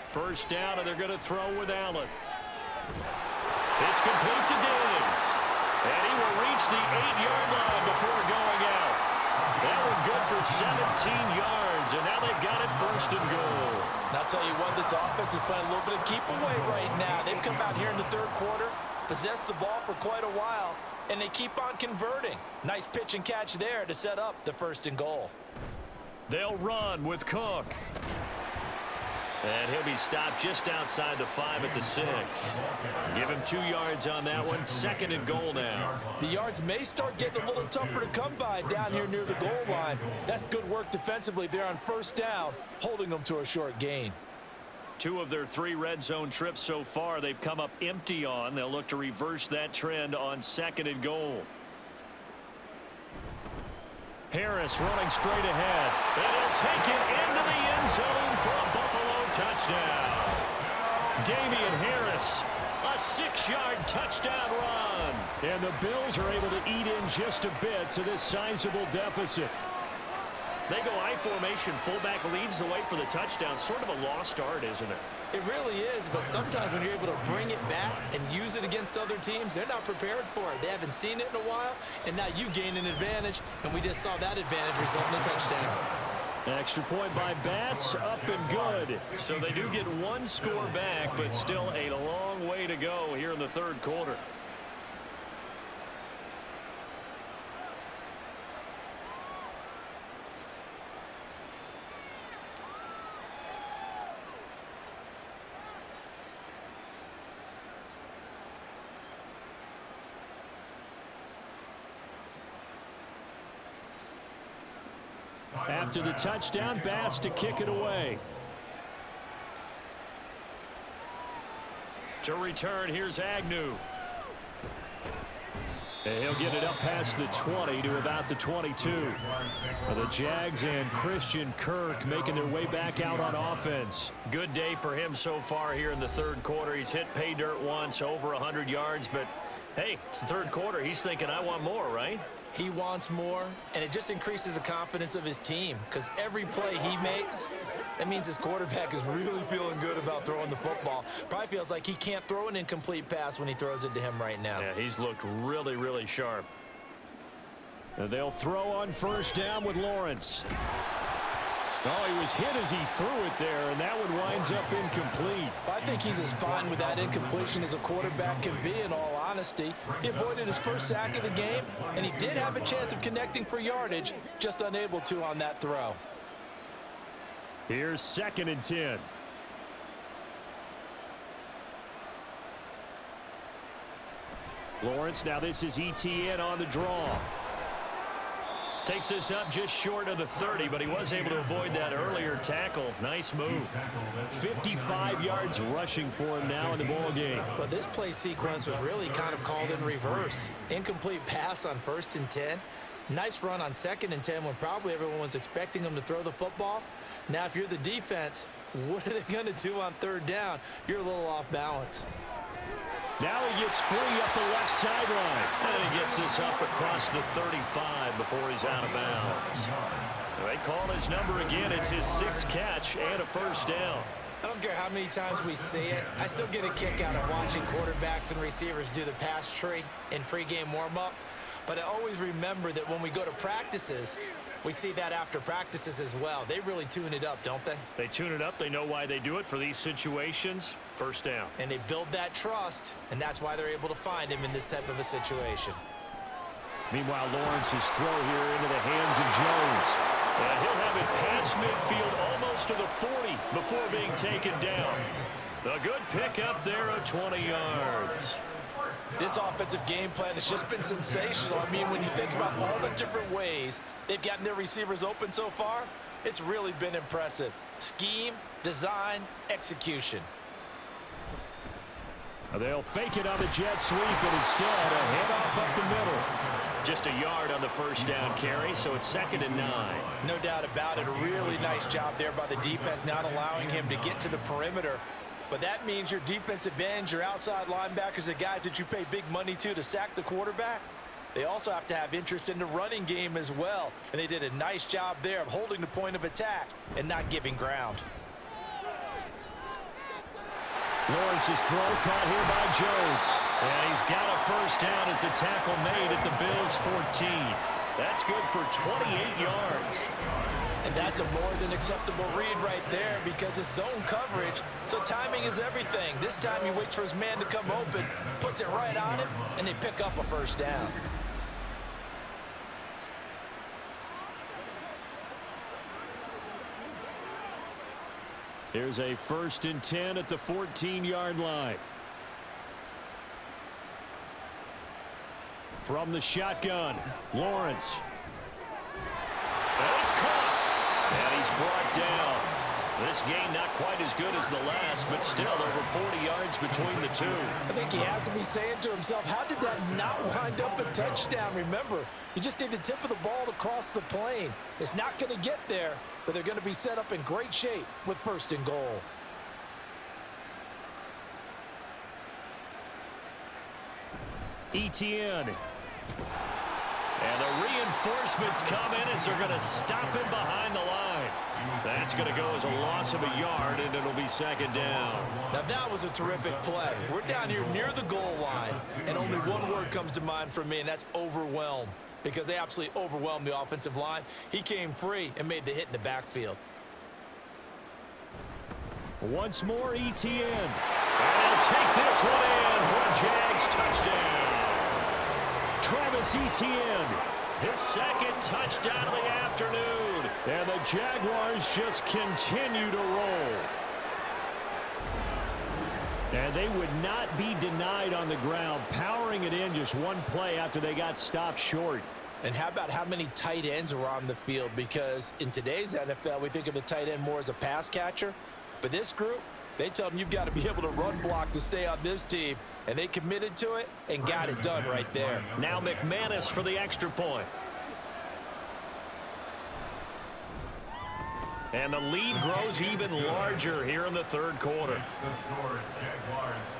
First down, and they're going to throw with Allen. It's complete to Diggs. And he will reach the 8-yard line before going out. That one good for 17 yards, and now they've got it first and goal. And I'll tell you what, this offense is playing a little bit of keep away right now. They've come out here in the third quarter, possessed the ball for quite a while, and they keep on converting. Nice pitch and catch there to set up the first and goal. They'll run with Cook. And he'll be stopped just outside the 5 at the 6. Give him 2 yards on that one. Second and goal now. The yards may start getting a little tougher to come by down here near the goal line. That's good work defensively there on first down, holding them to a short gain. 2 of their 3 red zone trips so far they've come up empty on. They'll look to reverse that trend on second and goal. Harris running straight ahead. And he'll take it into the end zone for a Buffalo touchdown. Damian Harris, a 6-yard touchdown run. And the Bills are able to eat in just a bit to this sizable deficit. They go I formation, fullback leads the way for the touchdown. Sort of a lost art, isn't it? It really is, but sometimes when you're able to bring it back and use it against other teams, they're not prepared for it. They haven't seen it in a while, and now you gain an advantage, and we just saw that advantage result in a touchdown. Extra point by Bass, up and good. So they do get 1 score back, but still a long way to go here in the third quarter. After the touchdown, Bass to kick it away. To return, here's Agnew. And he'll get it up past the 20 to about the 22. The Jags and Christian Kirk making their way back out on offense. Good day for him so far here in the third quarter. He's hit pay dirt once, over 100 yards, but hey, it's the third quarter. He's thinking, I want more, right? He wants more, and it just increases the confidence of his team because every play he makes, that means his quarterback is really feeling good about throwing the football. Probably feels like he can't throw an incomplete pass when he throws it to him right now. Yeah, he's looked really, really sharp. And they'll throw on first down with Lawrence. Oh, he was hit as he threw it there, and that one winds up incomplete. I think he's as fine with that incompletion as a quarterback can be, in all honesty. He avoided his first sack of the game, and he did have a chance of connecting for yardage, just unable to on that throw. Here's second and 10. Lawrence, now this is ETN on the draw. Takes this up just short of the 30, but he was able to avoid that earlier tackle. Nice move. 55 yards rushing for him now in the ball game. But this play sequence was really kind of called in reverse. Incomplete pass on first and 10. Nice run on second and 10 when probably everyone was expecting him to throw the football. Now, if you're the defense, what are they going to do on third down? You're a little off balance. Now he gets free up the left sideline. And he gets this up across the 35 before he's out of bounds. They call his number again. It's his 6th catch and a first down. I don't care how many times we see it. I still get a kick out of watching quarterbacks and receivers do the pass tree in pregame warm-up. But I always remember that when we go to practices, we see that after practices as well. They really tune it up, don't they? They tune it up. They know why they do it for these situations. First down. And they build that trust, and that's why they're able to find him in this type of a situation. Meanwhile, Lawrence's throw here into the hands of Jones. And he'll have it past midfield almost to the 40 before being taken down. A good pickup there at 20 yards. This offensive game plan has just been sensational. I mean, when you think about all the different ways they've gotten their receivers open so far, it's really been impressive. Scheme, design, execution. They'll fake it on the jet sweep, but instead a handoff up the middle. Just a yard on the first down carry, so it's 2nd and 9. No doubt about it. A really nice job there by the defense, not allowing him to get to the perimeter. But that means your defensive ends, your outside linebackers, the guys that you pay big money to sack the quarterback, they also have to have interest in the running game as well. And they did a nice job there of holding the point of attack and not giving ground. Lawrence's throw caught here by Jones. And he's got a first down as a tackle made at the Bills' 14. That's good for 28 yards. And that's a more than acceptable read right there because it's zone coverage, so timing is everything. This time he waits for his man to come open, puts it right on him, and they pick up a first down. Here's a 1st and 10 at the 14-yard line. From the shotgun, Lawrence. And it's caught. And he's brought down. This game not quite as good as the last, but still over 40 yards between the two. I think he has to be saying to himself, how did that not wind up a touchdown? Remember, you just need the tip of the ball to cross the plane. It's not going to get there, but they're going to be set up in great shape with 1st and goal. ETN. And the reinforcements come in as they're going to stop him behind the line. That's going to go as a loss of a yard, and it'll be 2nd down. Now that was a terrific play. We're down here near the goal line, and only one word comes to mind for me, and that's overwhelm. Because they absolutely overwhelmed the offensive line. He came free and made the hit in the backfield. Once more, ETN. And he'll take this one in for a Jags touchdown. Travis Etienne, his 2nd touchdown of the afternoon. And the Jaguars just continue to roll. And they would not be denied on the ground, powering it in just one play after they got stopped short. And how about how many tight ends were on the field? Because in today's NFL, we think of the tight end more as a pass catcher. But this group, they tell them you've got to be able to run block to stay on this team. And they committed to it and got it done right there. Now McManus for the extra point. And the lead grows even larger here in the 3rd quarter.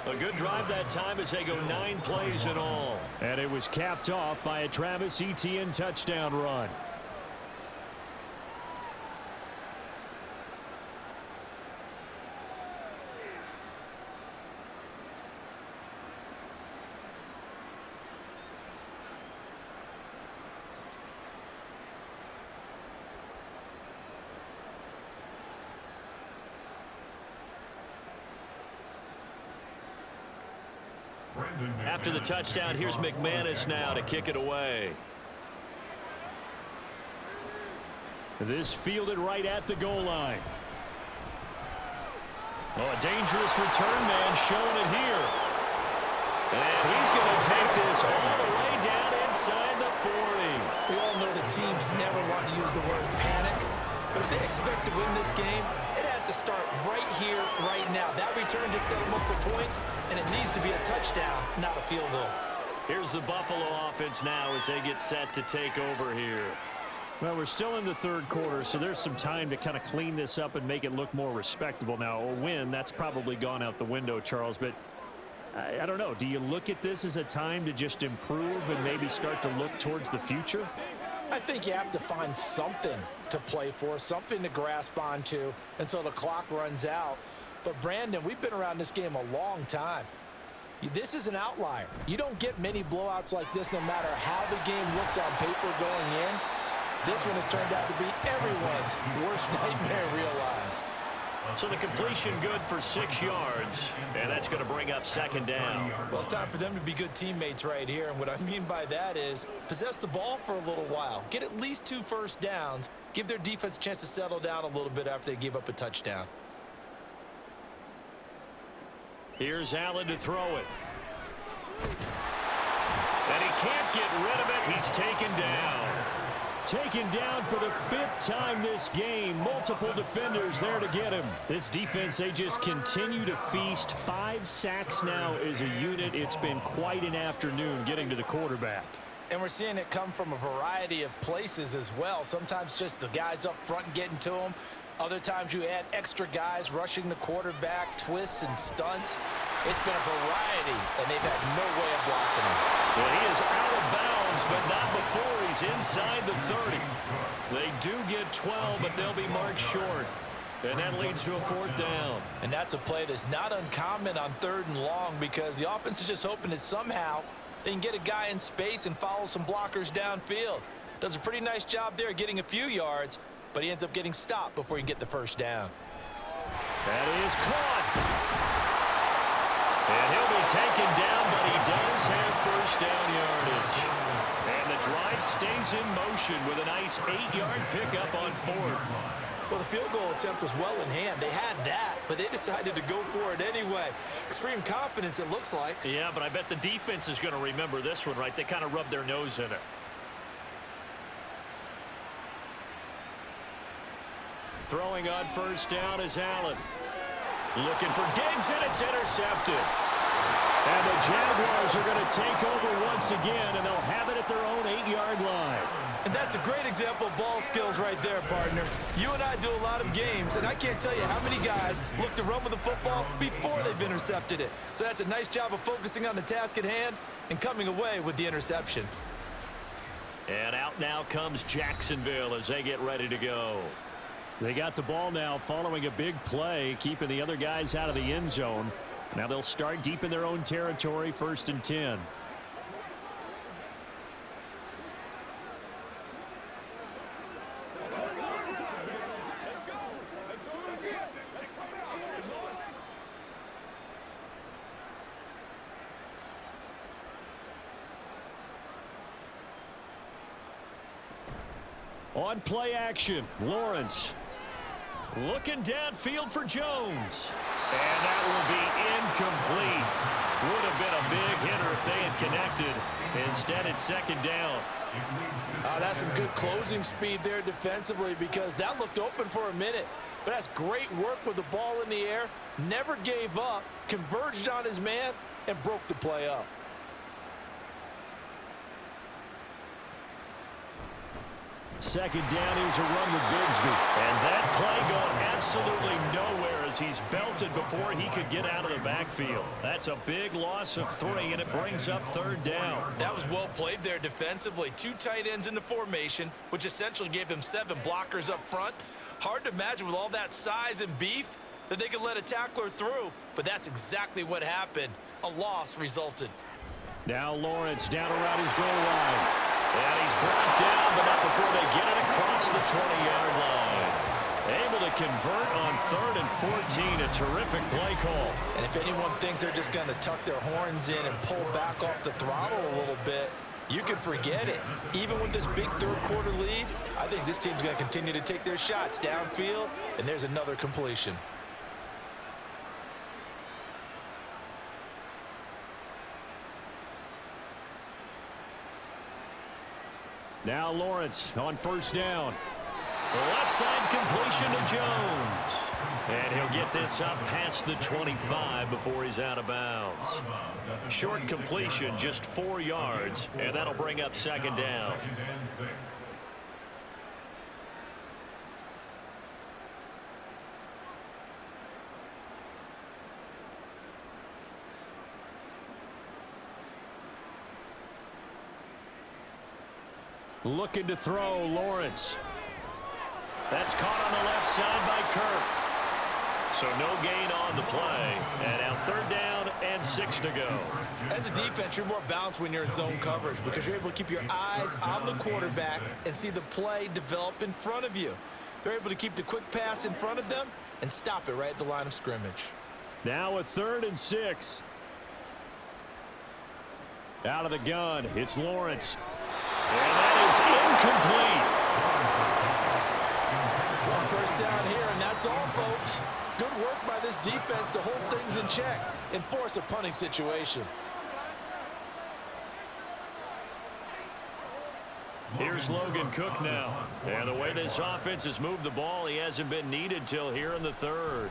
A good drive that time as they go 9 plays in all. And it was capped off by a Travis Etienne touchdown run. After the touchdown, here's McManus now to kick it away. This fielded right at the goal line. Oh, a dangerous return man showing it here. And he's going to take this all the way down inside the 40. We all know the teams never want to use the word panic. But if they expect to win this game, it has to start right here, right now. That return just set them up for points, and it needs to be a touchdown, not a field goal. Here's the Buffalo offense now as they get set to take over here. Well, we're still in the 3rd quarter, so there's some time to kind of clean this up and make it look more respectable. Now, a win, that's probably gone out the window, Charles, but I don't know. Do you look at this as a time to just improve and maybe start to look towards the future? I think you have to find something to play for, something to grasp onto until the clock runs out. But, Brandon, we've been around this game a long time. This is an outlier. You don't get many blowouts like this no matter how the game looks on paper going in. This one has turned out to be everyone's worst nightmare realized. So the completion good for 6 yards, and that's going to bring up 2nd down. Well, it's time for them to be good teammates right here, and what I mean by that is possess the ball for a little while, get at least 2 first downs, give their defense a chance to settle down a little bit after they give up a touchdown. Here's Allen to throw it. And he can't get rid of it. He's taken down. Taken down for the 5th time this game. Multiple defenders there to get him. This defense, they just continue to feast. 5 sacks now as a unit. It's been quite an afternoon getting to the quarterback. And we're seeing it come from a variety of places as well. Sometimes just the guys up front and getting to him. Other times you add extra guys rushing the quarterback, twists and stunts. It's been a variety, and they've had no way of blocking him. Well, he is out of bounds, but not before he's inside the 30. They do get 12, but they'll be marked short. And that leads to a 4th down. And that's a play that's not uncommon on 3rd and long because the offense is just hoping that somehow they can get a guy in space and follow some blockers downfield. Does a pretty nice job there getting a few yards, but he ends up getting stopped before he can get the 1st down. That is caught. And he'll be taken down, but he does have 1st down yardage. And the drive stays in motion with a nice 8-yard pickup on 4th. Well, the field goal attempt was well in hand. They had that, but they decided to go for it anyway. Extreme confidence, it looks like. Yeah, but I bet the defense is going to remember this one, right? They kind of rubbed their nose in it. Throwing on 1st down is Allen. Looking for Diggs, and it's intercepted. And the Jaguars are going to take over once again, and they'll have it at their own 8-yard line. And that's a great example of ball skills right there, partner. You and I do a lot of games, and I can't tell you how many guys look to run with the football before they've intercepted it. So that's a nice job of focusing on the task at hand and coming away with the interception. And out now comes Jacksonville as they get ready to go. They got the ball now following a big play, keeping the other guys out of the end zone. Now they'll start deep in their own territory, 1st and 10. On play action, Lawrence. Looking downfield for Jones. And that will be incomplete. Would have been a big hitter if they had connected. Instead, it's 2nd down. That's some good closing speed there defensively because that looked open for a minute. But that's great work with the ball in the air. Never gave up, converged on his man, and broke the play up. Second down, here's a run with Bigsby. And that play going absolutely nowhere as he's belted before he could get out of the backfield. That's a big loss of 3, and it brings up 3rd down. That was well played there defensively. 2 tight ends in the formation, which essentially gave them 7 blockers up front. Hard to imagine with all that size and beef that they could let a tackler through, but that's exactly what happened. A loss resulted. Now Lawrence down around his goal line. And he's brought down, but not before they get it across the 20-yard line. Able to convert on 3rd and 14, a terrific play call. And if anyone thinks they're just going to tuck their horns in and pull back off the throttle a little bit, you can forget it. Even with this big 3rd quarter lead, I think this team's going to continue to take their shots downfield, and there's another completion. Now Lawrence on 1st down. The left side completion to Jones. And he'll get this up past the 25 before he's out of bounds. Short completion, just 4 yards, and that'll bring up 2nd down. Looking to throw, Lawrence. That's caught on the left side by Kirk. So no gain on the play. And now 3rd down and 6 to go. As a defense, you're more balanced when you're in zone coverage because you're able to keep your eyes on the quarterback and see the play develop in front of you. They're able to keep the quick pass in front of them and stop it right at the line of scrimmage. Now a 3rd and 6. Out of the gun, it's Lawrence. And that is incomplete. 1 first down here, and that's all, folks. Good work by this defense to hold things in check and force a punting situation. Here's Logan Cook now. And the way this offense has moved the ball, he hasn't been needed till here in the 3rd.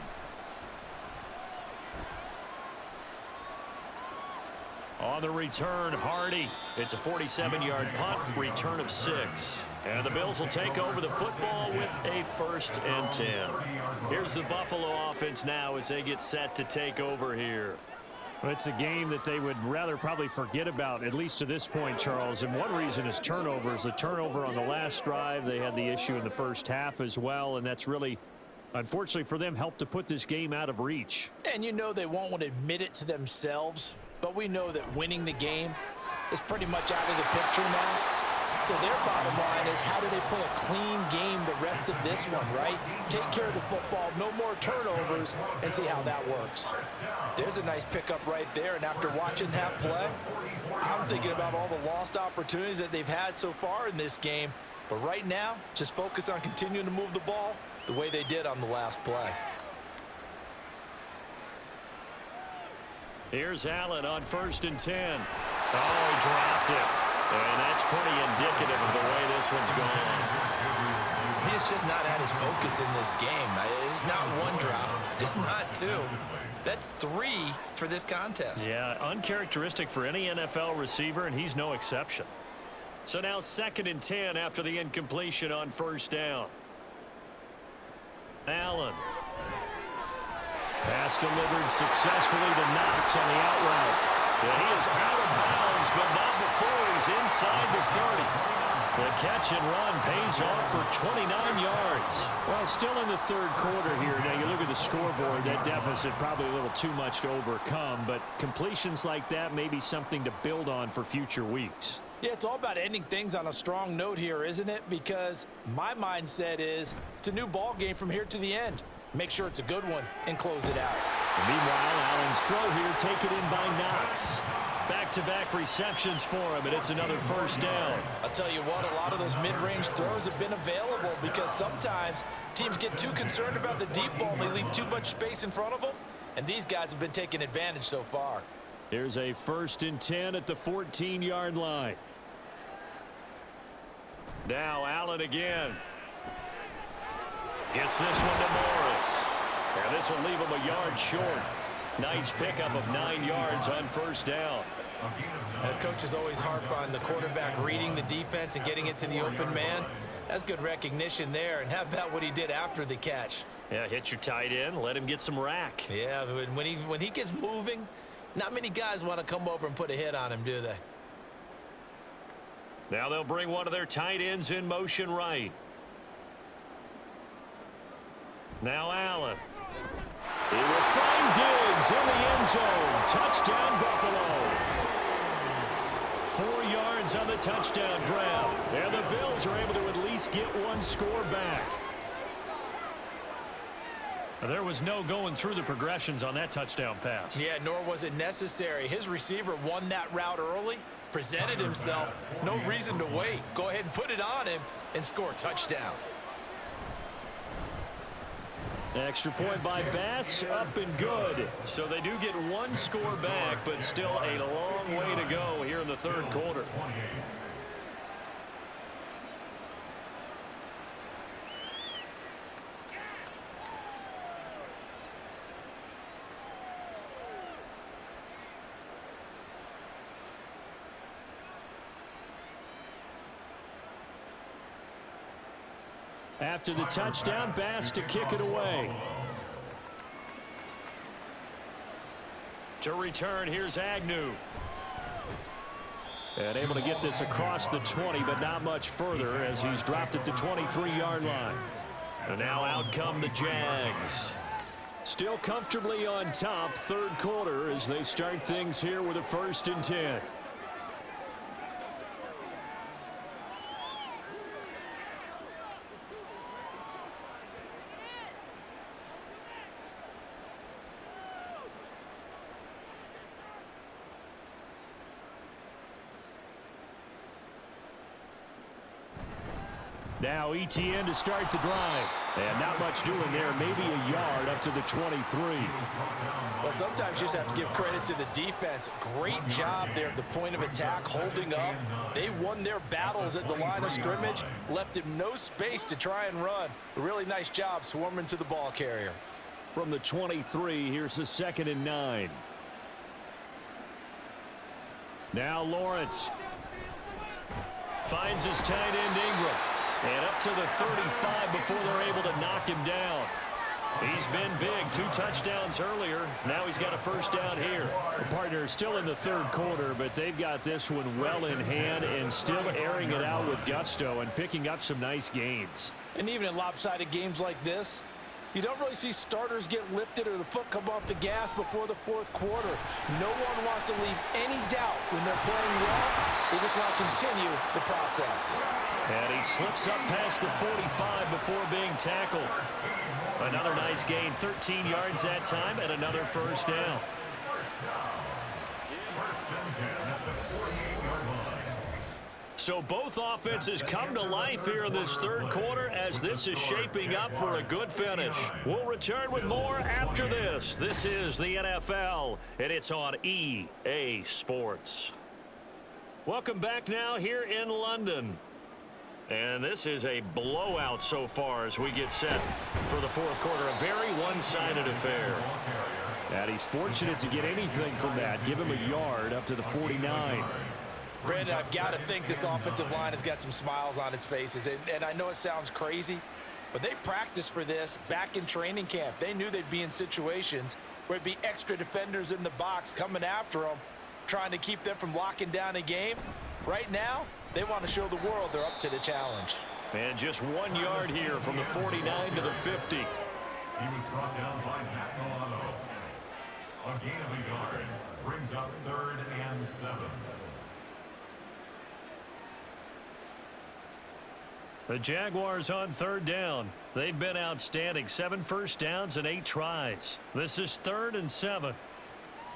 On the return, Hardy. It's a 47-yard punt, return of 6. And the Bills will take over the football with a 1st and 10. Here's the Buffalo offense now as they get set to take over here. Well, it's a game that they would rather probably forget about, at least to this point, Charles. And one reason is turnovers. The turnover on the last drive, they had the issue in the first half as well, and that's really unfortunately for them, helped to put this game out of reach. And you know they won't want to admit it to themselves, but we know that winning the game is pretty much out of the picture now. So their bottom line is, how do they play a clean game the rest of this one, right? Take care of the football, no more turnovers, and see how that works. There's a nice pickup right there, and after watching that play, I'm thinking about all the lost opportunities that they've had so far in this game. But right now, just focus on continuing to move the ball the way they did on the last play. Here's Allen on 1st and 10. Oh, he dropped it. And that's pretty indicative of the way this one's going. He's just not at his focus in this game. It's not one drop. It's not two. That's 3 for this contest. Yeah, uncharacteristic for any NFL receiver, and he's no exception. So now 2nd and 10 after the incompletion on 1st down. Allen. Pass delivered successfully to Knox on the out route. And he is out of bounds, but not before he's inside the 30. The catch and run pays off for 29 yards. Well, still in the 3rd quarter here. Now, you look at the scoreboard, that deficit probably a little too much to overcome, but completions like that may be something to build on for future weeks. Yeah, it's all about ending things on a strong note here, isn't it? Because my mindset is it's a new ball game from here to the end. Make sure it's a good one and close it out. And meanwhile, Allen's throw here taken in by Knox. Back-to-back receptions for him, and it's another 1st down. I'll tell you what, a lot of those mid-range throws have been available because sometimes teams get too concerned about the deep ball and they leave too much space in front of them, and these guys have been taking advantage so far. Here's a 1st and 10 at the 14-yard line. Now Allen again. Gets this one to Morris. And this will leave him a yard short. Nice pickup of 9 yards on 1st down. Coaches always harp on the quarterback reading the defense and getting it to the open man. That's good recognition there. And how about what he did after the catch? Yeah, hit your tight end, let him get some rack. Yeah, when he gets moving, not many guys want to come over and put a hit on him, do they? Now they'll bring one of their tight ends in motion right. Now Allen. He will find Diggs in the end zone. Touchdown, Buffalo. 4 yards on the touchdown grab. And the Bills are able to at least get one score back. There was no going through the progressions on that touchdown pass. Yeah, nor was it necessary. His receiver won that route early, presented himself. No reason to wait. Go ahead and put it on him and score a touchdown. Extra point by Bass, up and good. So they do get one score back, but still a long way to go here in the 3rd quarter. After the touchdown, Bass to kick it away. To return, here's Agnew. And able to get this across the 20, but not much further as he's dropped it to 23-yard line. And now out come the Jags. Still comfortably on top, 3rd quarter as they start things here with a 1st and 10. Now ETN to start the drive. And not much doing there. Maybe a yard up to the 23. Well, sometimes you just have to give credit to the defense. Great job there at the point of attack, holding up. They won their battles at the line of scrimmage, left him no space to try and run. A really nice job swarming to the ball carrier. From the 23, here's the 2nd and 9. Now Lawrence finds his tight end Ingram. And up to the 35 before they're able to knock him down. He's been big. 2 touchdowns earlier. Now he's got a 1st down here. The partner is still in the 3rd quarter, but they've got this one well in hand and still airing it out with gusto and picking up some nice gains. And even in lopsided games like this, You don't really see starters get lifted or the foot come off the gas before the fourth quarter. No one wants to leave any doubt when they're playing well. They just want to continue the process. And he slips up past the 45 before being tackled. Another nice gain, 13 yards that time, and another first down. So both offenses come to life here in this third quarter as this is shaping up for a good finish. We'll return with more after this. This is the NFL, and it's on EA Sports. Welcome back now here in London. And this is a blowout so far as we get set for the fourth quarter. A very one-sided affair. And he's fortunate to get anything from that. Give him a yard up to the 49. Brandon, I've got to think this offensive line has got some smiles on its faces. And I know it sounds crazy, but they practiced for this back in training camp. They knew they'd be in situations where it'd be extra defenders in the box coming after them, trying to keep them from locking down a game. Right now, they want to show the world they're up to the challenge. And just 1 yard here from the 49 to the 50. He was brought down by Madden. A gain of a yard brings up 3rd and 7. The Jaguars on third down. They've been outstanding. 7 first downs and 8 tries. This is 3rd and 7.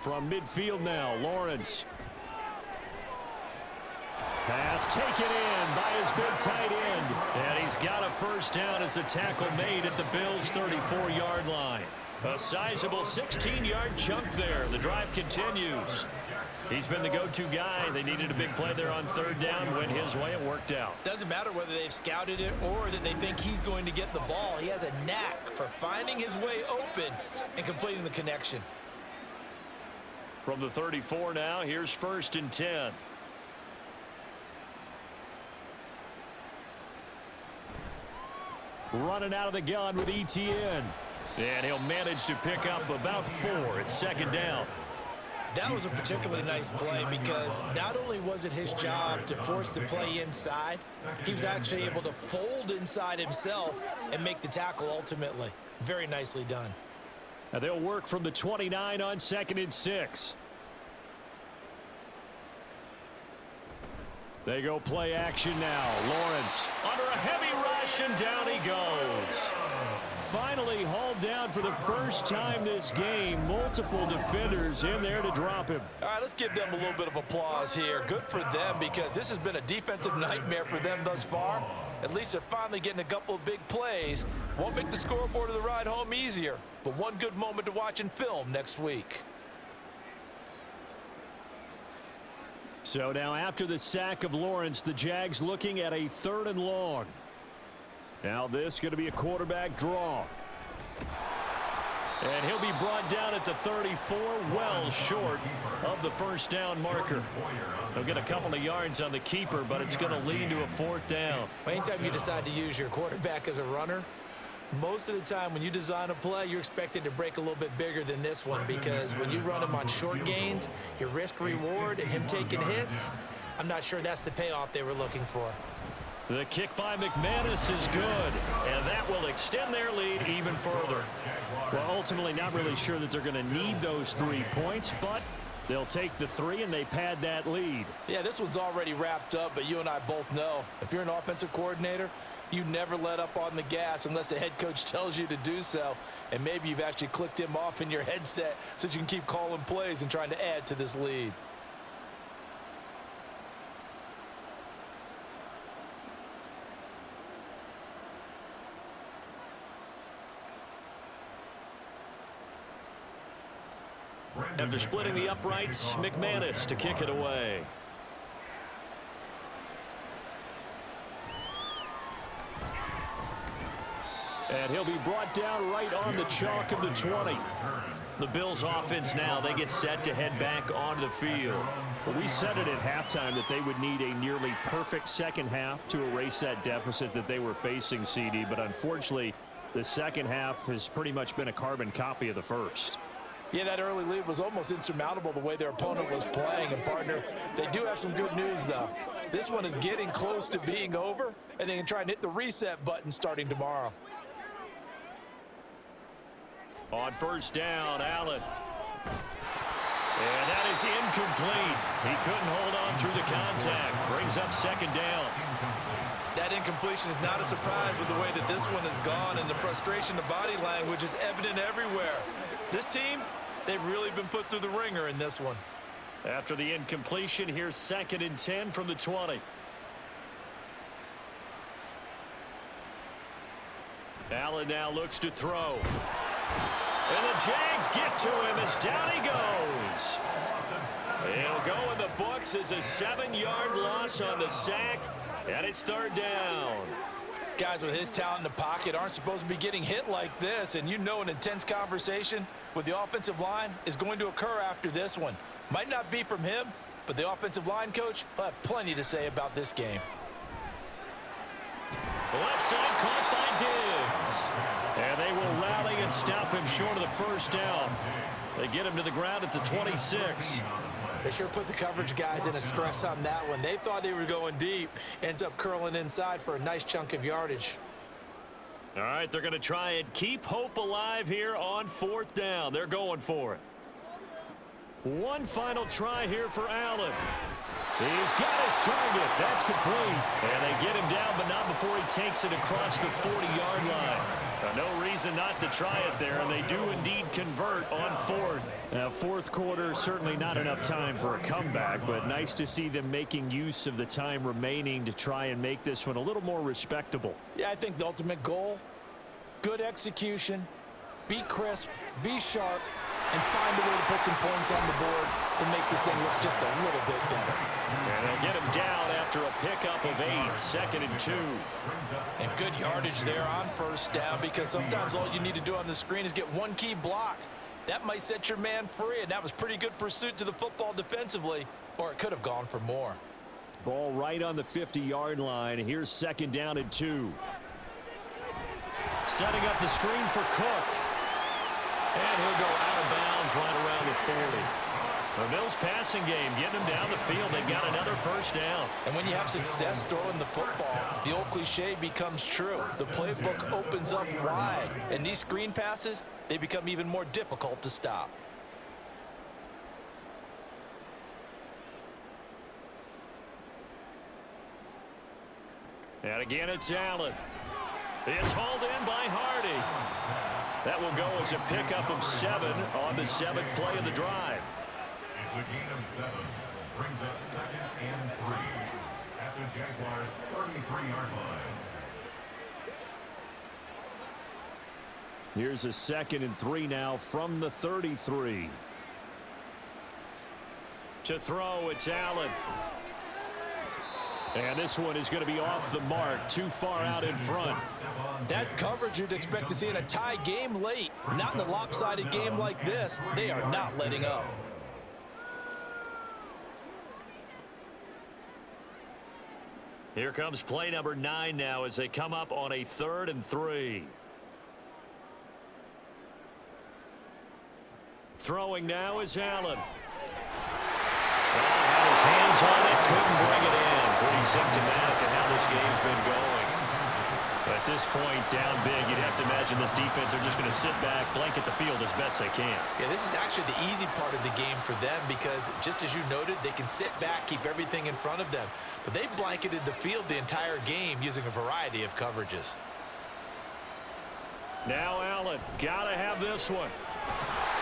From midfield now, Lawrence. Pass taken in by his big tight end. And he's got a first down as the tackle made at the Bills' 34-yard line. A sizable 16-yard chunk there. The drive continues. He's been the go-to guy. They needed a big play there on third down. Went his way. It worked out. Doesn't matter whether they've scouted it or that they think he's going to get the ball. He has a knack for finding his way open and completing the connection. From the 34 now, here's 1st and 10. Running out of the gun with ETN. And he'll manage to pick up about 4. It's 2nd down. That was a particularly nice play because not only was it his job to force the play inside, he was actually able to fold inside himself and make the tackle ultimately. Very nicely done. And they'll work from the 29 on 2nd and 6. They go play action now. Lawrence under a heavy rush, and down he goes. Finally hauled down for the first time this game. Multiple defenders in there to drop him. All right, let's give them a little bit of applause here. Good for them because this has been a defensive nightmare for them thus far. At least they're finally getting a couple of big plays. Won't make the scoreboard of the ride home easier, but one good moment to watch in film next week. So now after the sack of Lawrence, the Jags looking at a 3rd and long. Now this going to be a quarterback draw. And he'll be brought down at the 34, well short of the first down marker. He'll get a couple of yards on the keeper, but it's going to lead to a 4th down. Anytime you decide to use your quarterback as a runner, most of the time when you design a play, you're expected to break a little bit bigger than this one because when you run him on short gains, your risk-reward and him taking hits, I'm not sure that's the payoff they were looking for. The kick by McManus is good, and that will extend their lead even further. Well, ultimately not really sure that they're going to need those 3 points, but they'll take the 3 and they pad that lead. Yeah, this one's already wrapped up, but you and I both know if you're an offensive coordinator, you never let up on the gas unless the head coach tells you to do so. And maybe you've actually clicked him off in your headset so you can keep calling plays and trying to add to this lead. After splitting the uprights, McManus to kick it away. And he'll be brought down right on the chalk of the 20. The Bills offense now, they get set to head back onto the field. Well, we said it at halftime that they would need a nearly perfect second half to erase that deficit that they were facing, CD. But unfortunately, the second half has pretty much been a carbon copy of the first. Yeah, that early lead was almost insurmountable the way their opponent was playing. And, partner, they do have some good news, though. This one is getting close to being over, and they can try and hit the reset button starting tomorrow. On first down, Allen. And that is incomplete. He couldn't hold on through the contact. Brings up second down. That incompletion is not a surprise with the way that this one has gone, and the frustration, the body language is evident everywhere. This team, they've really been put through the ringer in this one. After the incompletion, here's 2nd and 10 from the 20. Allen now looks to throw. And the Jags get to him as down he goes. He'll go in the books as a 7-yard loss on the sack, and it's 3rd down. Guys with his talent in the pocket aren't supposed to be getting hit like this, and you know an intense conversation with the offensive line is going to occur after this one. Might not be from him, but the offensive line coach will have plenty to say about this game. The left side caught by Diggs. And they will rally and stop him short of the first down. They get him to the ground at the 26. They sure put the coverage guys in a stress on that one. They thought they were going deep. Ends up curling inside for a nice chunk of yardage. All right, they're going to try and keep hope alive here on 4th down. They're going for it. One final try here for Allen. He's got his target. That's complete. And they get him down, but not before he takes it across the 40-yard line. No reason not to try it there, and they do indeed convert on 4th. Now, 4th quarter, certainly not enough time for a comeback, but nice to see them making use of the time remaining to try and make this one a little more respectable. Yeah, I think the ultimate goal, good execution, be crisp, be sharp, and find a way to put some points on the board to make this thing look just a little bit better. And they'll get him down after a pickup of 8, 2nd and 2. And good yardage there on first down, because sometimes all you need to do on the screen is get one key block. That might set your man free, and that was pretty good pursuit to the football defensively, or it could have gone for more. Ball right on the 50-yard line. Here's 2nd down and 2. Setting up the screen for Cook. And he'll go out of bounds right around the 40. The Bills passing game, getting them down the field. They've got another first down. And when you have success throwing the football, the old cliche becomes true. The playbook opens up wide. And these screen passes, they become even more difficult to stop. And again, it's Allen. It's hauled in by Hardy. That will go as a pickup of 7 on the 7th play of the drive. It's a gain of 7. Brings up 2nd and 3 at the Jaguars' 33-yard line. Here's a 2nd and 3 now from the 33. To throw, it's Allen. And this one is going to be off the mark, too far out in front. That's coverage you'd expect to see in a tie game late. Not in a lopsided game like this. They are not letting up. Here comes play number 9 now as they come up on a 3rd and 3. Throwing now is Allen. Had his hands on it, couldn't bring it in. Pretty symptomatic of how this game's been going. At this point, down big, you'd have to imagine this defense are just going to sit back, blanket the field as best they can. Yeah, this is actually the easy part of the game for them because, just as you noted, they can sit back, keep everything in front of them. But they've blanketed the field the entire game using a variety of coverages. Now Allen, got to have this one.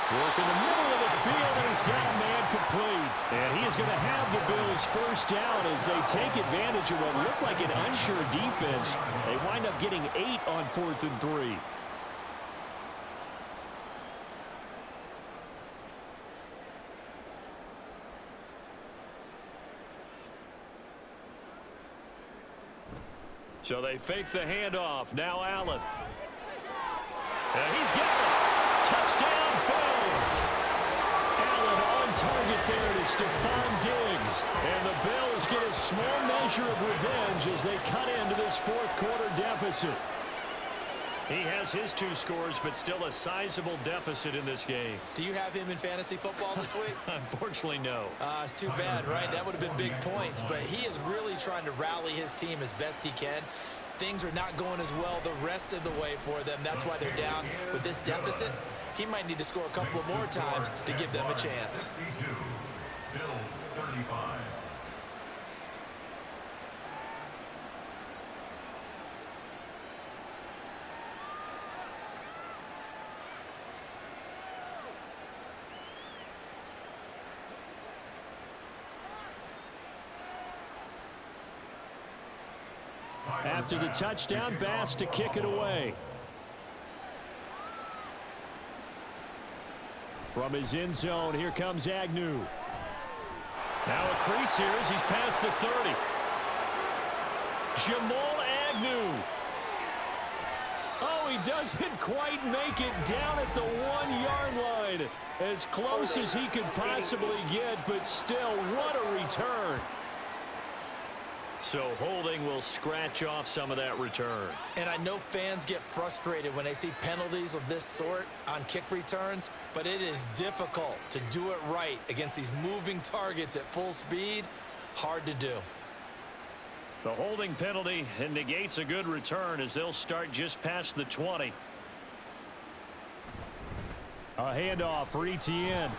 Work in the middle of the field, and he's got a man complete. And he is going to have the Bills first down as they take advantage of what looked like an unsure defense. They wind up getting 8 on 4th and 3. So they fake the handoff. Now Allen. And he's got it. Touchdown, Bills. Allen on target there to Stephon Diggs. And the Bills get a small measure of revenge as they cut into this 4th quarter deficit. He has his 2 scores, but still a sizable deficit in this game. Do you have him in fantasy football this week? Unfortunately, no. It's too bad, right? That would have been big points. But he is really trying to rally his team as best he can. Things are not going as well the rest of the way for them. That's why they're down with this deficit. he might need to score a couple of more times to give them a chance. 62. Bills 35. After the touchdown, Bass to kick it away. From his end zone, here comes Agnew. Now a crease here as he's past the 30. Jamal Agnew. Oh, he doesn't quite make it down at the 1-yard line. As close as he could possibly get, but still, what a return. So holding will scratch off some of that return. And I know fans get frustrated when they see penalties of this sort on kick returns, but it is difficult to do it right against these moving targets at full speed. Hard to do. The holding penalty negates a good return as they'll start just past the 20. A handoff for Etienne.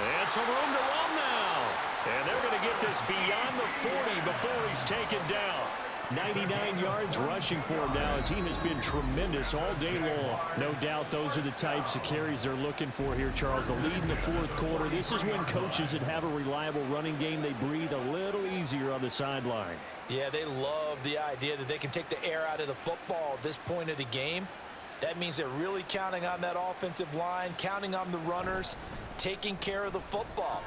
And some room to run now. And they're going to get this beyond the 40 before he's taken down. 99 yards rushing for him now as he has been tremendous all day long. No doubt those are the types of carries they're looking for here, Charles. The lead in the fourth quarter. This is when coaches that have a reliable running game, they breathe a little easier on the sideline. Yeah, they love the idea that they can take the air out of the football at this point of the game. That means they're really counting on that offensive line, counting on the runners, taking care of the football.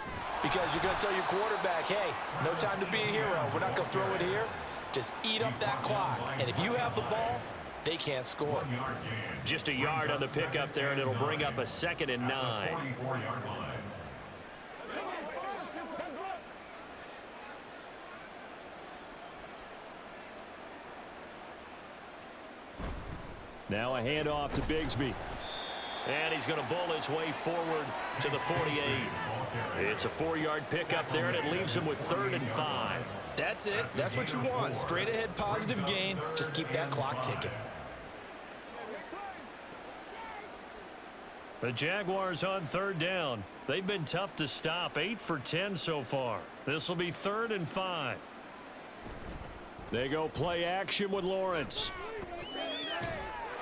Because you're going to tell your quarterback, hey, no time to be a hero. We're not going to throw it here. Just eat up that clock. And if you have the ball, they can't score. Just a yard on the pickup there, and it'll bring up a 2nd and 9. 44-yard line. Now a handoff to Bigsby. And he's going to bull his way forward to the 48. It's a 4-yard pickup there, and it leaves him with 3rd and 5. That's it. That's what you want. Straight ahead positive gain. Just keep that clock ticking. The Jaguars on 3rd down. They've been tough to stop. 8 for 10 so far. This will be 3rd and 5. They go play action with Lawrence.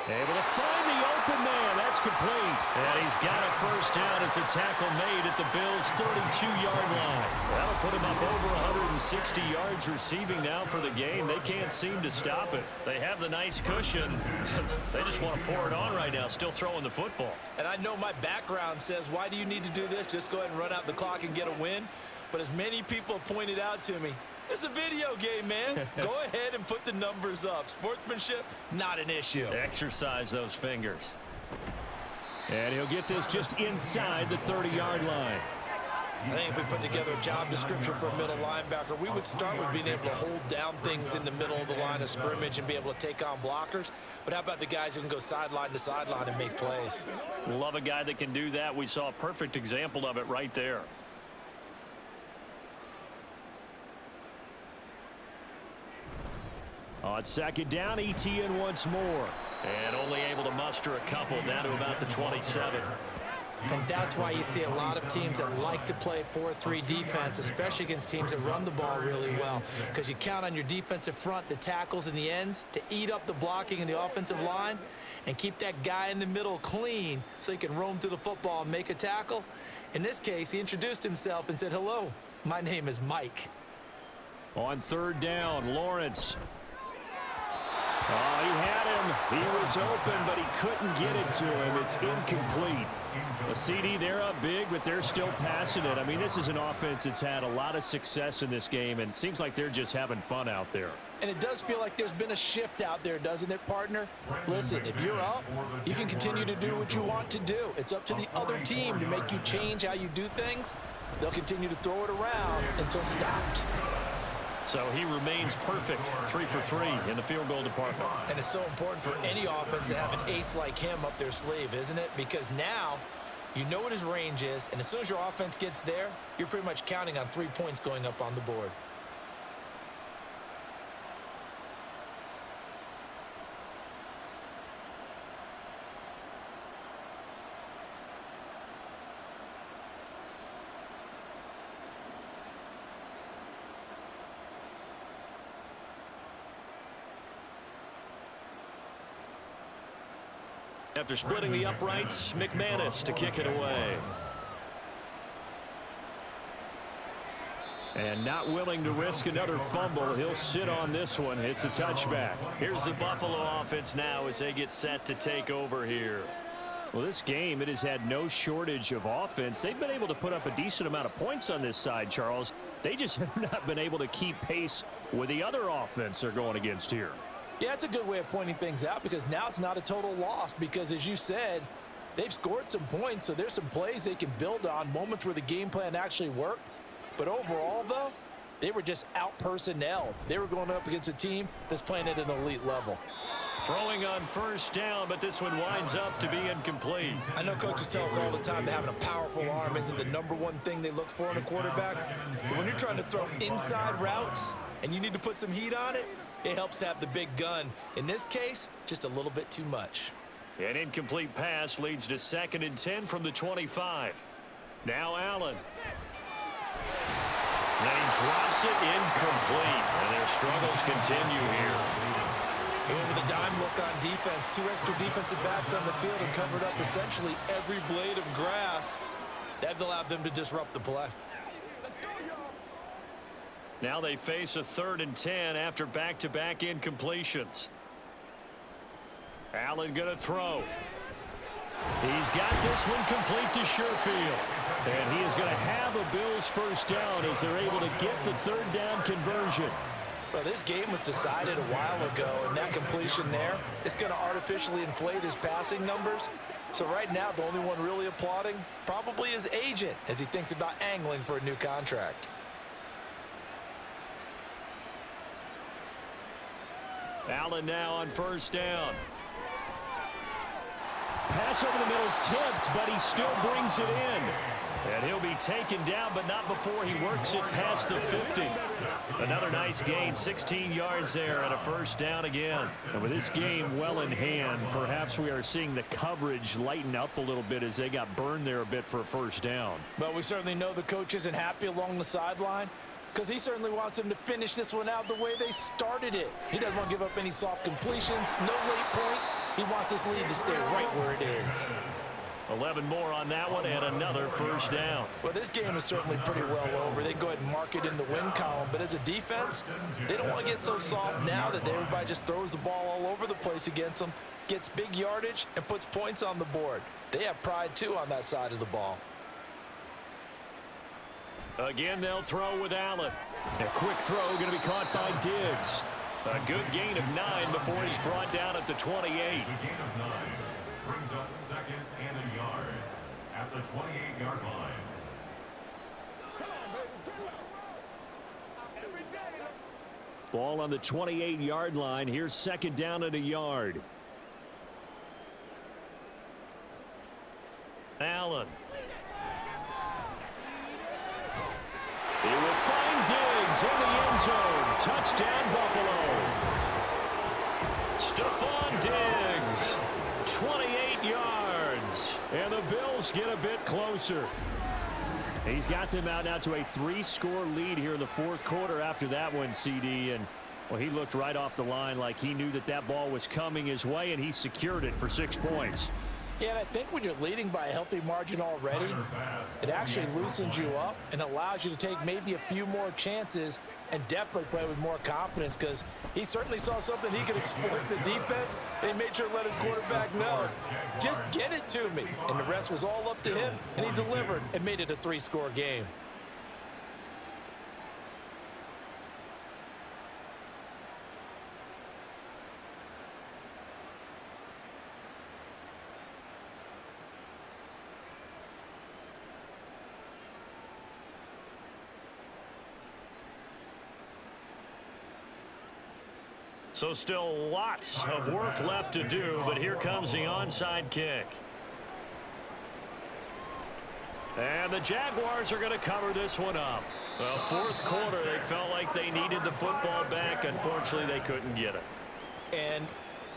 Able to find the open man. That's complete. And he's got a first down as a tackle made at the Bills' 32-yard line. That'll put him up over 160 yards receiving now for the game. They can't seem to stop it. They have the nice cushion. They just want to pour it on right now, still throwing the football. And I know my background says, why do you need to do this? Just go ahead and run out the clock and get a win. But as many people have pointed out to me, this is a video game, man. Go ahead and put the numbers up. Sportsmanship, not an issue. Exercise those fingers. And he'll get this just inside the 30-yard line. I think if we put together a job description for a middle linebacker, we would start with being able to hold down things in the middle of the line of scrimmage and be able to take on blockers. But how about the guys who can go sideline to sideline and make plays? Love a guy that can do that. We saw a perfect example of it right there. On 2nd down, Etienne once more. And only able to muster a couple down to about the 27. And that's why you see a lot of teams that like to play 4-3 defense, especially against teams that run the ball really well, because you count on your defensive front, the tackles and the ends, to eat up the blocking in the offensive line and keep that guy in the middle clean so he can roam to the football and make a tackle. In this case, he introduced himself and said, hello, my name is Mike. On 3rd down, Lawrence. Oh, he had him. He was open, but he couldn't get it to him. It's incomplete. A CD, they're up big, but they're still passing it. I mean, this is an offense that's had a lot of success in this game, and it seems like they're just having fun out there. And it does feel like there's been a shift out there, doesn't it, partner? Listen, if you're up, you can continue to do what you want to do. It's up to the other team to make you change how you do things. They'll continue to throw it around until stopped. So he remains perfect, 3 for 3 in the field goal department. And it's so important for any offense to have an ace like him up their sleeve, isn't it? Because now you know what his range is, and as soon as your offense gets there, you're pretty much counting on 3 points going up on the board. After splitting the uprights, McManus to kick it away. And not willing to risk another fumble, he'll sit on this one. It's a touchback. Here's the Buffalo offense now as they get set to take over here. Well, this game, it has had no shortage of offense. They've been able to put up a decent amount of points on this side, Charles. They just have not been able to keep pace with the other offense they're going against here. Yeah, it's a good way of pointing things out because now it's not a total loss because, as you said, they've scored some points, so there's some plays they can build on, moments where the game plan actually worked. But overall, though, they were just out-personnelled. They were going up against a team that's playing at an elite level. Throwing on first down, but this one winds up to be incomplete. I know coaches tell us all the time that having a powerful arm isn't the #1 thing they look for in a quarterback. But when you're trying to throw inside routes and you need to put some heat on it, it helps have the big gun. In this case, just a little bit too much. An incomplete pass leads to 2nd and 10 from the 25. Now Allen. And he drops it incomplete. And their struggles continue here. And with a dime look on defense, 2 extra defensive backs on the field and covered up essentially every blade of grass. That allowed them to disrupt the play. Now they face a 3rd and 10 after back-to-back incompletions. Allen going to throw. He's got this one complete to Sherfield. And he is going to have a Bills first down as they're able to get the 3rd down conversion. Well, this game was decided a while ago, and that completion there is going to artificially inflate his passing numbers. So right now, the only one really applauding probably his agent as he thinks about angling for a new contract. Allen now on first down. Pass over the middle tipped, but he still brings it in. And he'll be taken down, but not before he works it past the 50. Another nice gain, 16 yards there and a first down again. And with this game well in hand, perhaps we are seeing the coverage lighten up a little bit as they got burned there a bit for a first down. But we certainly know the coach isn't happy along the sideline because he certainly wants them to finish this one out the way they started it. He doesn't want to give up any soft completions, no late points. He wants his lead to stay right where it is. 11 more on that one and another first down. Well, this game is certainly pretty well over. They can go ahead and mark it in the win column. But as a defense, they don't want to get so soft now that everybody just throws the ball all over the place against them, gets big yardage, and puts points on the board. They have pride, too, on that side of the ball. Again, they'll throw with Allen. A quick throw going to be caught by Diggs. A good gain of 9 before he's brought down at the 28. The gain of 9 brings up 2nd and a yard at the 28-yard line. Ball on the 28-yard line. Here's 2nd down and a yard. Allen. He will find Diggs in the end zone. Touchdown, Buffalo. Stephon Diggs, 28 yards. And the Bills get a bit closer. He's got them out now to a 3-score lead here in the 4th quarter after that one, CD. And, well, he looked right off the line like he knew that that ball was coming his way, and he secured it for 6 points. Yeah, and I think when you're leading by a healthy margin already, it actually loosens you up and allows you to take maybe a few more chances and definitely play with more confidence because he certainly saw something he could exploit in the defense, and he made sure to let his quarterback know, just get it to me. And the rest was all up to him, and he delivered and made it a 3-score game. So still lots of work left to do, but here comes the onside kick. And the Jaguars are going to cover this one up. Well, 4th quarter, they felt like they needed the football back. Unfortunately, they couldn't get it. And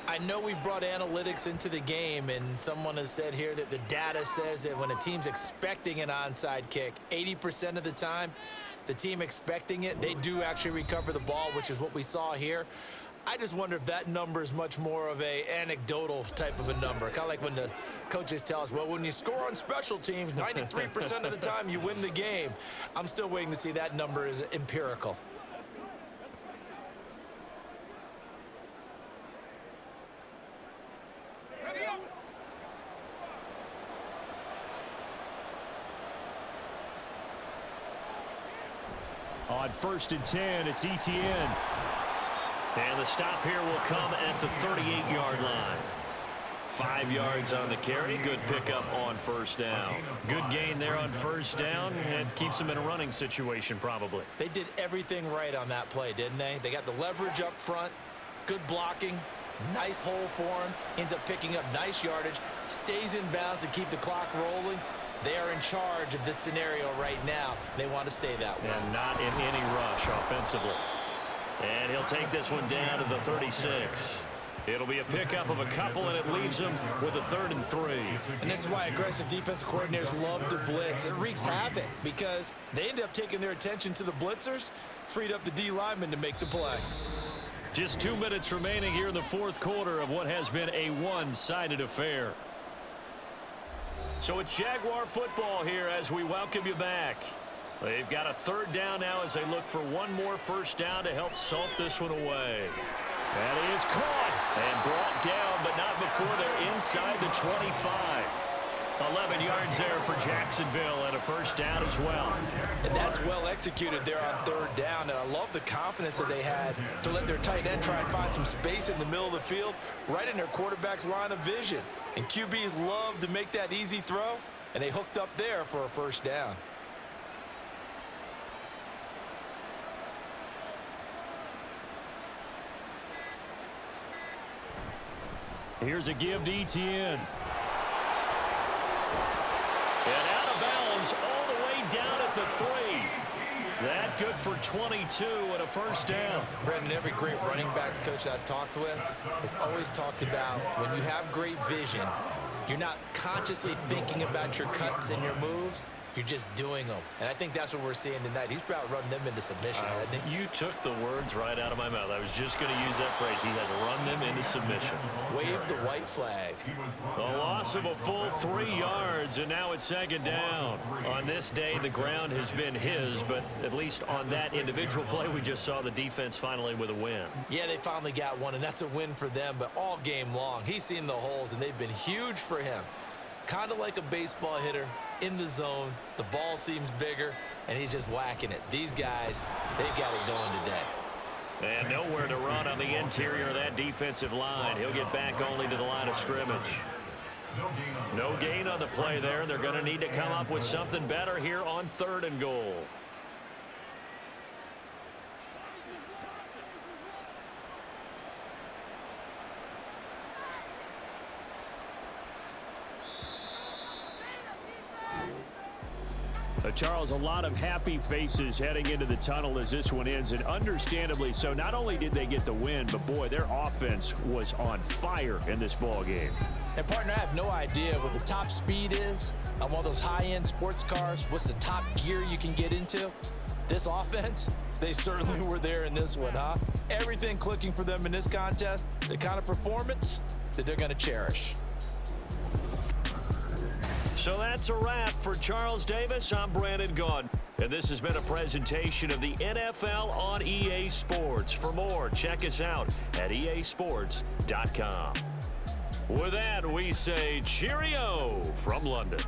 I know we brought analytics into the game, and someone has said here that the data says that when a team's expecting an onside kick, 80% of the time, the team expecting it, they do actually recover the ball, which is what we saw here. I just wonder if that number is much more of a anecdotal type of a number. Kind of like when the coaches tell us, well, when you score on special teams, 93% of the time you win the game. I'm still waiting to see that number is empirical. On 1st and 10, it's Etienne. And the stop here will come at the 38-yard line. 5 yards on the carry. Good pickup on first down. Good gain there on first down, and keeps them in a running situation probably. They did everything right on that play, didn't they? They got the leverage up front, good blocking, nice hole for him, ends up picking up nice yardage, stays in bounds to keep the clock rolling. They are in charge of this scenario right now. They want to stay that way. And not in any rush offensively. And he'll take this one down to the 36. It'll be a pickup of a couple, and it leaves him with a 3rd and 3. And this is why aggressive defensive coordinators love to blitz. It wreaks havoc because they end up taking their attention to the blitzers, freed up the D lineman to make the play. Just 2 minutes remaining here in the 4th quarter of what has been a one-sided affair. So it's Jaguar football here as we welcome you back. They've got a 3rd down now as they look for one more first down to help salt this one away. That is caught and brought down, but not before they're inside the 25. 11 yards there for Jacksonville and a first down as well. And that's well executed there on 3rd down. And I love the confidence that they had to let their tight end try and find some space in the middle of the field, right in their quarterback's line of vision. And QBs love to make that easy throw, and they hooked up there for a first down. Here's a give to Etienne. And out of bounds all the way down at the 3. That good for 22 and a first down. Brendan, every great running backs coach I've talked with has always talked about when you have great vision, you're not consciously thinking about your cuts and your moves. You're just doing them. And I think that's what we're seeing tonight. He's about running them into submission, hasn't he? You took the words right out of my mouth. I was just going to use that phrase. He has run them into submission. Wave the white flag. A loss of a full 3 yards, and now it's 2nd down. On this day, the ground has been his, but at least on that individual play, we just saw the defense finally with a win. Yeah, they finally got one, and that's a win for them, but all game long, he's seen the holes, and they've been huge for him. Kind of like a baseball hitter in the zone. The ball seems bigger, and he's just whacking it. These guys, they've got it going today. And nowhere to run on the interior of that defensive line. He'll get back only to the line of scrimmage. No gain on the play there. They're going to need to come up with something better here on 3rd and goal. Charles, a lot of happy faces heading into the tunnel as this one ends, and understandably so. Not only did they get the win, but boy, their offense was on fire in this ball game. And partner, I have no idea what the top speed is on one of those high-end sports cars. What's the top gear you can get into? This offense, they certainly were there in this one, huh? Everything clicking for them in this contest, the kind of performance that they're going to cherish. So that's a wrap for Charles Davis. I'm Brandon Gaudin, and this has been a presentation of the NFL on EA Sports. For more, check us out at easports.com. With that, we say cheerio from London.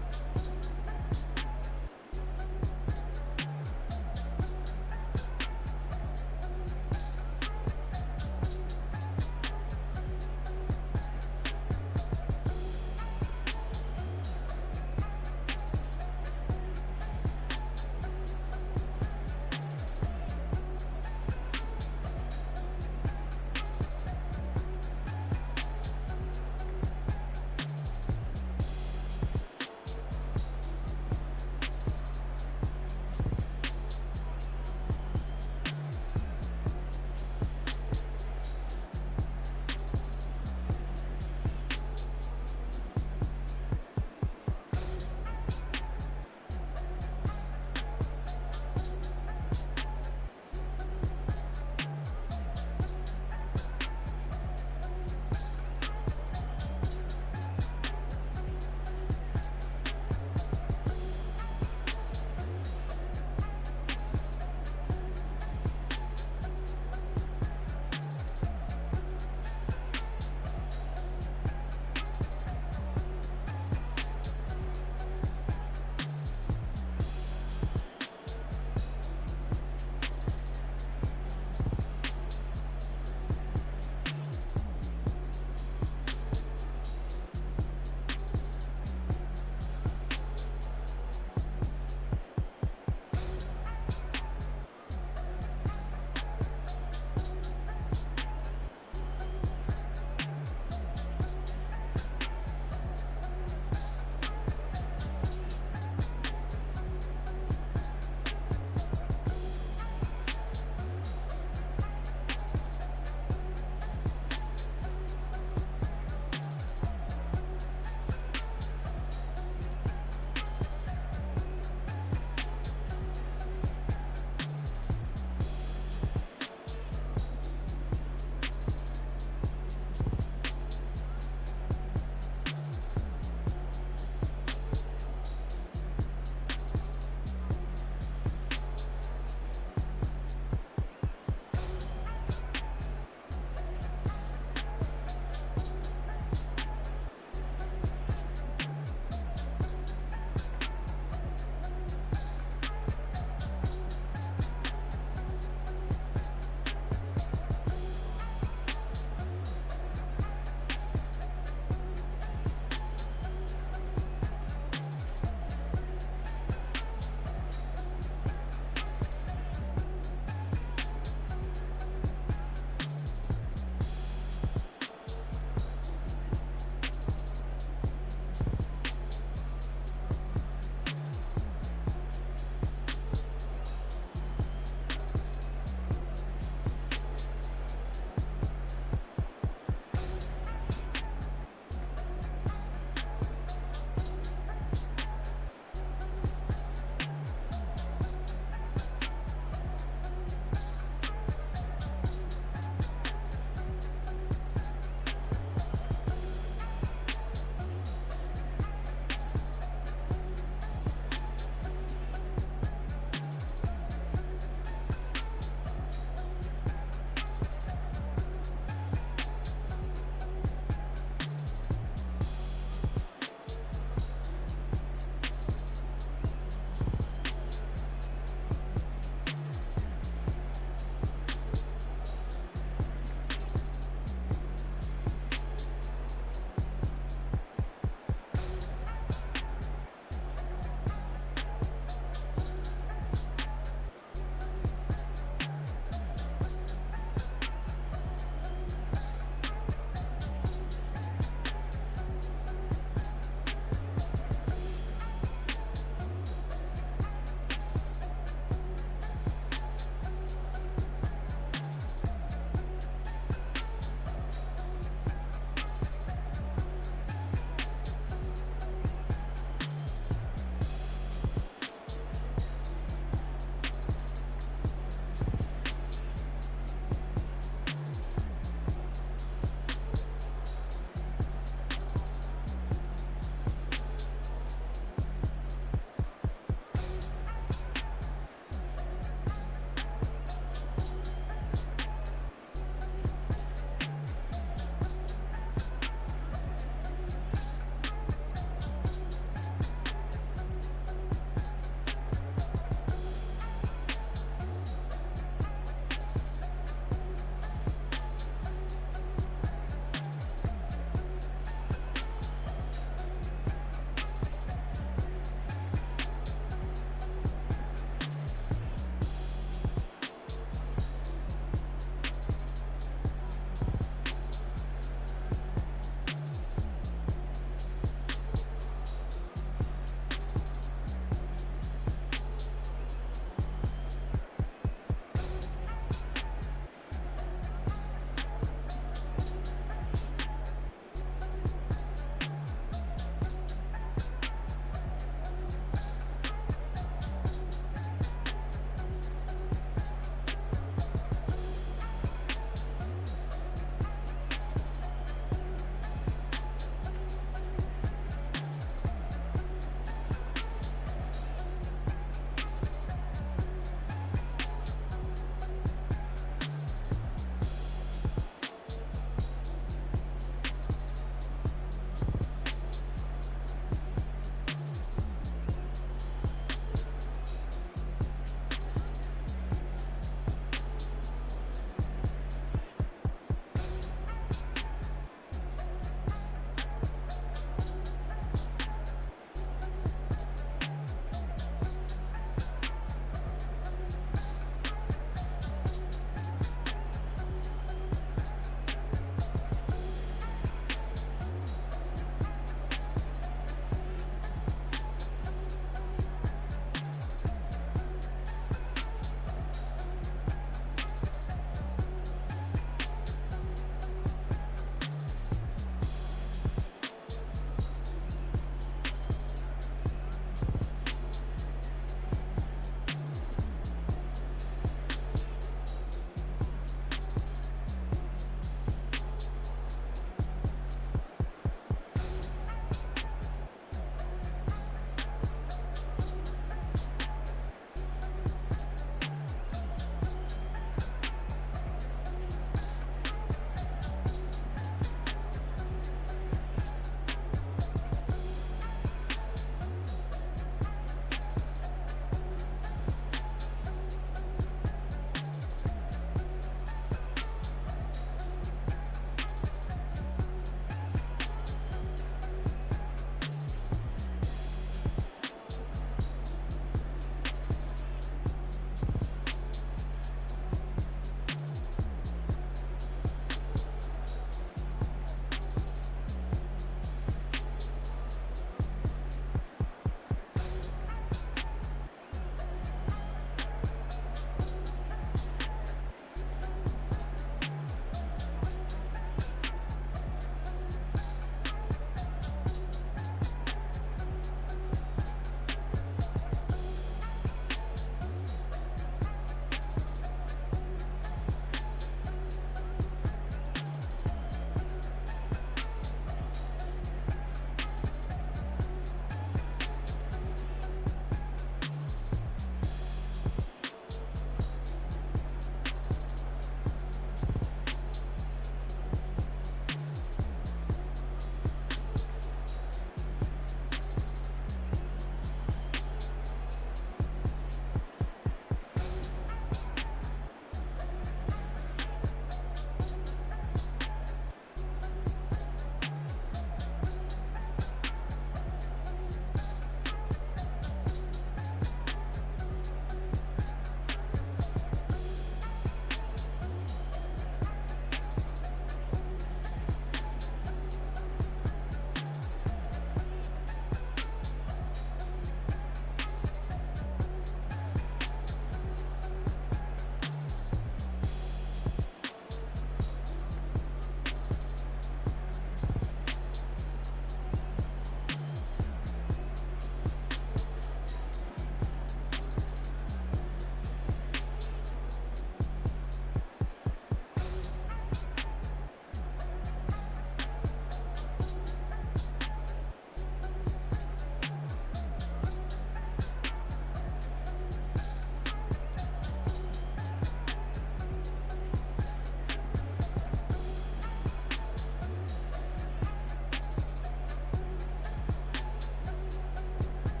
Thanks.